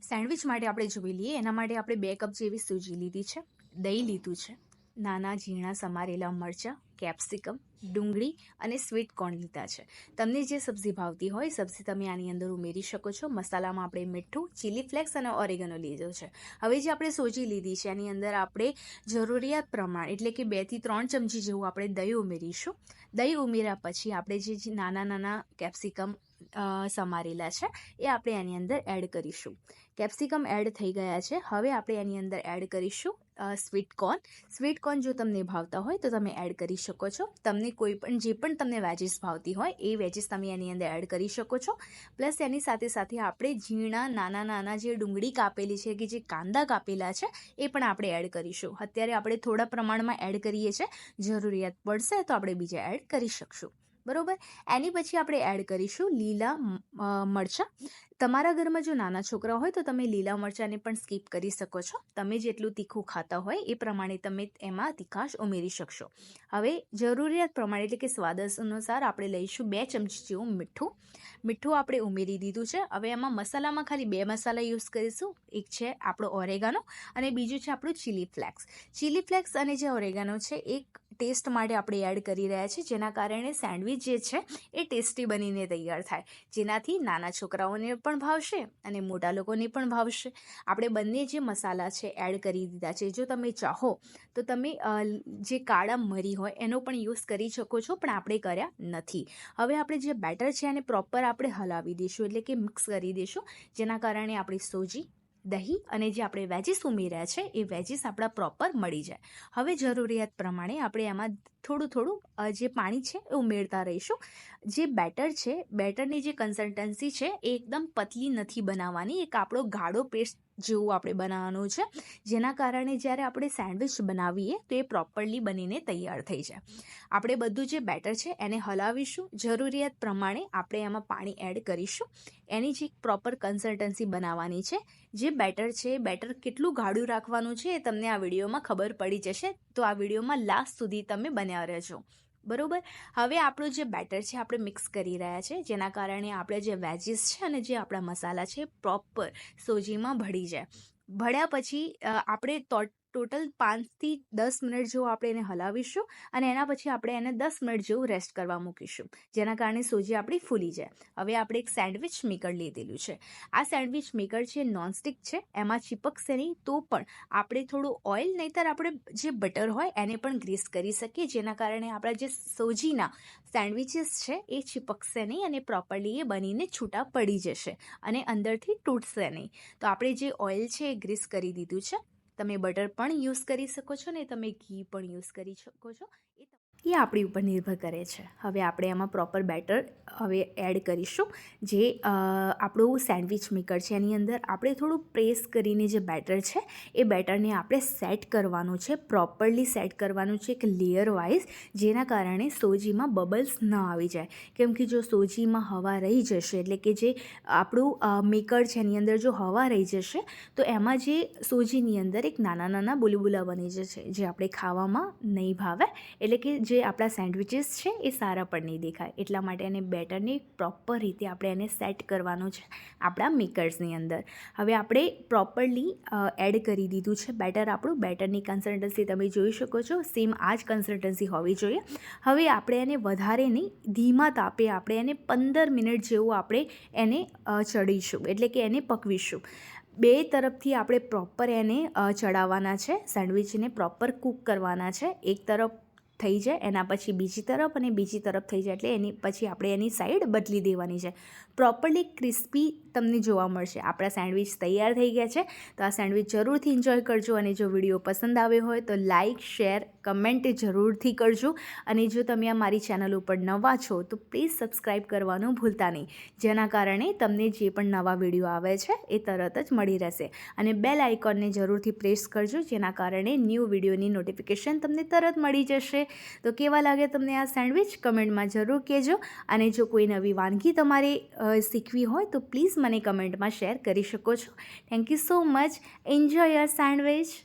Sandwich માટે આપણે જોઈ લઈએ. એના માટે આપણે 2 કપ જેવી સૂજી લીધી છે, દહીં લીધું છે, નાના ઝીણા સમારેલા મરચાં, કેપ્સિકમ, ડુંગળી અને સ્વીટ કોર્ન લીધા છે. તમને જે સબ્જી ભાવતી હોય સબ્જી તમે આની અંદર ઉમેરી શકો છો. મસાલામાં આપણે મીઠું, ચીલી ફ્લેક્સ અને ઓરેગનો લીધો છે. હવે જે આપણે સોજી લીધી છે એની અંદર આપણે જરૂરિયાત પ્રમાણે એટલે કે 2 થી 3 ચમચી જેવું આપણે દહીં ઉમેરીશું. દહીં ઉમેર્યા પછી આપણે જે નાના નાના કેપ્સિકમ સમારેલા છે એ આપણે એની અંદર એડ કરીશું. કેપ્સિકમ એડ થઈ ગયા છે. હવે આપણે એની અંદર એડ કરીશું સ્વીટ કોર્ન જો તમને ભાવતા હોય તો તમે એડ કરી શકો છો. તમને કોઈ પણ જે પણ તમને વેજીસ ભાવતી હોય એ વેજીસ તમે એની અંદર એડ કરી શકો છો. પ્લસ એની સાથે સાથે આપણે ઝીણા નાના જે ડુંગળી કાપેલી છે કે જે કાંદા કાપેલા છે એ પણ આપણે એડ કરીશું. અત્યારે આપણે થોડા પ્રમાણમાં એડ કરીએ છીએ, જરૂરિયાત પડશે તો આપણે બીજા એડ કરી શકશું. બરોબર. એની પછી આપણે એડ કરીશું લીલા મરચાં. તમારા ઘરમાં જો નાના છોકરા હોય તો તમે લીલા મરચાંને પણ સ્કીપ કરી શકો છો. તમે જેટલું તીખું ખાતા હોય એ પ્રમાણે તમે એમાં તીખાશ ઉમેરી શકશો. હવે જરૂરિયાત પ્રમાણે એટલે કે સ્વાદ અનુસાર આપણે લઈશું 2 ચમચી જેવું મીઠું આપણે ઉમેરી દીધું છે. હવે એમાં મસાલામાં ખાલી 2 મસાલા યુઝ કરીશું. એક છે આપણો ઓરેગાનો અને બીજું છે આપણું ચીલી ફ્લેક્સ અને જે ઓરેગાનો છે એક ટેસ્ટ માટે આપણે એડ કરી રહ્યા છીએ, જેના કારણે સેન્ડવિચ જે છે એ ટેસ્ટી બનીને તૈયાર થાય, જેનાથી નાના છોકરાઓને પણ ભાવશે અને મોટા લોકોને પણ ભાવશે. આપણે બંને જે મસાલા છે એડ કરી દીધા છે. જો તમે ચાહો તો તમે જે કાળા મરી હોય એનો પણ યુઝ કરી શકો છો, પણ આપણે કર્યા નથી. હવે આપણે જે બેટર છે એને પ્રોપર આપણે હલાવી દઈશું એટલે કે મિક્સ કરી દઈશું, જેના કારણે આપણી સોજી, દહીં અને જે આપણે વેજીસ ઉમેર્યા છે એ વેજીસ આપણા પ્રોપર મળી જાય. હવે જરૂરિયાત પ્રમાણે આપણે એમાં થોડું જે પાણી છે એ ઉમેરતા રહીશું. જે બેટર છે, બેટરની જે કન્સિસ્ટન્સી છે એ એકદમ પતલી નથી બનાવવાની, એક આપણો ગાઢો પેસ્ટ જેવું આપણે બનાવવાનું છે, જેના કારણે જ્યારે આપણે સેન્ડવિચ બનાવીએ તો એ પ્રોપરલી બનીને તૈયાર થઈ જાય. આપણે બધું જે બેટર છે એને હલાવીશું. જરૂરિયાત પ્રમાણે આપણે એમાં પાણી એડ કરીશું. એની જે પ્રોપર કન્સિસ્ટન્સી બનાવવાની છે. જે બેટર છે, બેટર કેટલું ગાઢું રાખવાનું છે એ તમને આ વિડીયોમાં ખબર પડી જશે, તો આ વિડીયોમાં લાસ્ટ સુધી તમે બન્યા રહેજો. બરોબર. હવે આપણું જે બેટર છે આપણે મિક્સ કરી રહ્યા છે, જેના કારણે આપણે જે વેજીસ છે અને જે આપણા મસાલા છે પ્રોપર સોજીમાં ભળી જાય. ભળ્યા પછી આપણે ટોટલ 5 થી 10 મિનિટ જેવું આપણે એને હલાવીશું અને એના પછી આપણે એને 10 મિનિટ જેવું રેસ્ટ કરવા મૂકીશું, જેના કારણે સોજી આપણી ફૂલી જાય. હવે આપણે એક સેન્ડવિચ મેકર લીધેલું છે. આ સેન્ડવિચ મેકર છે નોનસ્ટિક છે, એમાં ચીપકશે નહીં, તો પણ આપણે થોડું ઓઇલ નહીંતર આપણે જે બટર હોય એને પણ ગ્રીસ કરી શકીએ, જેના કારણે આપણા જે સોજીના સેન્ડવિચીસ છે એ ચીપકશે નહીં અને પ્રોપરલી એ બનીને છૂટા પડી જશે અને અંદરથી તૂટશે નહીં. તો આપણે જે ઓઇલ છે એ ગ્રીસ કરી દીધું છે. તમે બટર પણ યુઝ કરી શકો છો ને તમે ઘી પણ યુઝ કરી શકો છો, એ આપણી ઉપર નિર્ભર કરે છે. હવે આપણે એમાં પ્રોપર બેટર હવે એડ કરીશું. જે આપણું સેન્ડવિચ મેકર છે એની અંદર આપણે થોડું પ્રેસ કરીને જે બેટર છે એ બેટરને આપણે સેટ કરવાનું છે, પ્રોપરલી સેટ કરવાનું છે એક લેયર વાઇઝ, જેના કારણે સોજીમાં બબલ્સ ન આવી જાય. કેમ કે જો સોજીમાં હવા રહી જશે એટલે કે જે આપણું મેકર છે એની અંદર જો હવા રહી જશે તો એમાં જે સોજીની અંદર એક નાના બુલબુલા બની જશે, જે આપણે ખાવામાં નહીં ભાવે, એટલે કે જે આપણા સેન્ડવિચીસ છે એ સારા પણ નહીં દેખાય. એટલા માટે એને બેટરને પ્રોપર રીતે આપણે એને સેટ કરવાનું છે આપણા મેકર્સની અંદર. હવે આપણે પ્રોપરલી એડ કરી દીધું છે બેટર. આપણું બેટરની કન્સિસ્ટન્સી તમે જોઈ શકો છો, સેમ આ જ કન્સિસ્ટન્સી હોવી જોઈએ. હવે આપણે એને વધારે નહીં, ધીમા તાપે આપણે એને 15 મિનિટ જેવું આપણે એને ચડીશું એટલે કે એને પકવીશું. 2 તરફથી આપણે પ્રોપર એને ચડાવવાના છે, સેન્ડવિચને પ્રોપર કૂક કરવાના છે. એક તરફ થઈ જાય એના પછી બીજી તરફ અને બીજી તરફ થઈ જાય એટલે એની પછી આપણે એની સાઈડ બદલી દેવાની છે. પ્રોપરલી ક્રિસ્પી તમને જોવા મળશે. આપણા સેન્ડવિચ તૈયાર થઈ ગયા છે. તો આ સેન્ડવિચ જરૂરથી એન્જોય કરજો અને જો વિડીયો પસંદ આવ્યો હોય તો લાઇક, શેર, કમેન્ટ જરૂરથી કરજો. અને જો તમે આ મારી ચેનલ ઉપર નવા છો તો પ્લીઝ સબસ્ક્રાઈબ કરવાનું ભૂલતા નહીં, જેના કારણે તમને જે પણ નવા વિડીયો આવે છે એ તરત જ મળી રહેશે. અને બેલ આઇકોનને જરૂરથી પ્રેસ કરજો, જેના કારણે ન્યૂ વિડીયોની નોટિફિકેશન તમને તરત મળી જશે. તો કેવા લાગે તમને આ સેન્ડવિચ કમેન્ટમાં જરૂર કહેજો. અને જો કોઈ નવી વાનગી તમારે શીખવી હોય તો પ્લીઝ મને કમેન્ટમાં શેર કરી શકો છો. Thank you so much. Enjoy your sandwich.